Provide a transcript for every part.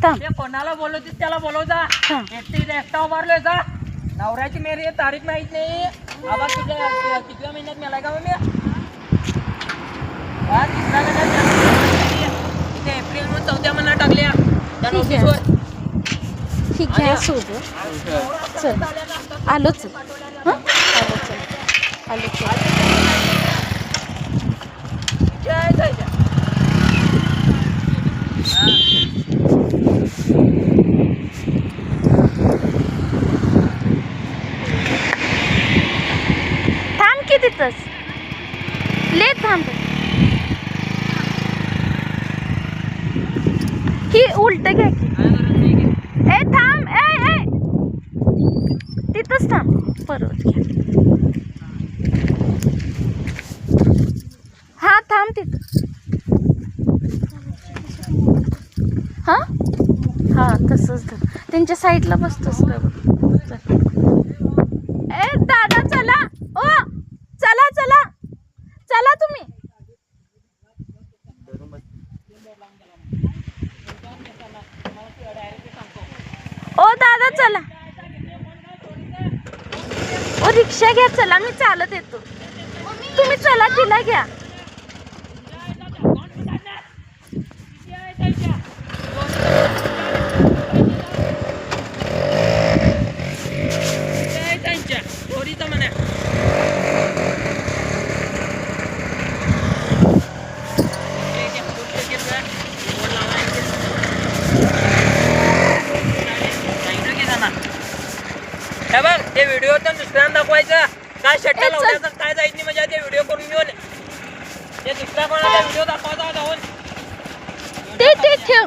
थांब. ते कोणाला बोलवतीस त्याला बोलव जा. एकटा उभारलोय जा. नवऱ्याची मेरी तारीख माहित नाही. आबा तुझ्या कितव्या महिन्यात मेलाय का मी? तिसऱ्या महिन्यात इथे एप्रिल मध्ये 4थ्या महिन्यात टाकल्या त्या नोटीसवर. ठीक आहे सोड. चल आलो चल. हां आलो चल. आलो चल. थांब की तिथंच. ले थांब. ही उलट घ्या. ए थांब. ए तिथंच थांब. परत घ्या. हा थांब तिथं. हां हां तसंच धर. त्यांच्या साईडला बसतोस का बघ. ए दादा चला. ओ चला चला चला तुम्ही. ओ दादा चला. ओ रिक्षा घ्या चला. मी चालत येतो. तुम्ही चला तिला घ्या. हे बघ ते व्हिडिओ तर दुसऱ्यांना दाखवायचं. काय शट्टा लावण्याचं काय जायचं नाही म्हणजे ते व्हिडिओ करून घेऊन ते दुसऱ्या कोणाला व्हिडिओ दाखवायचा जाऊन ते ठेव.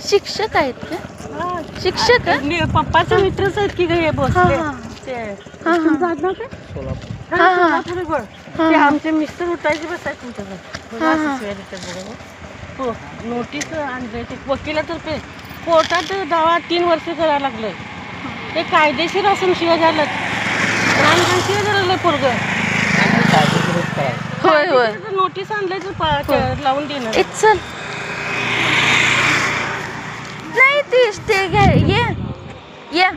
शिक्षक आहेत का? शिक्षक पप्पाचे मित्रच आहेत की हे बसले. ते आमचे मिस्टर उठायचे बसायचे तुमच्याकडे. हो नोटीस आणले ते वकिलातर्फे कोर्टात दावा 3 वर्ष करायला लागले. ते कायदेशीर असून शिवाय झालं शिवाय झालं पोरग. होय होय. नोटीस आणल्याचं लावून देणार. चल नाही ते घ्या. ये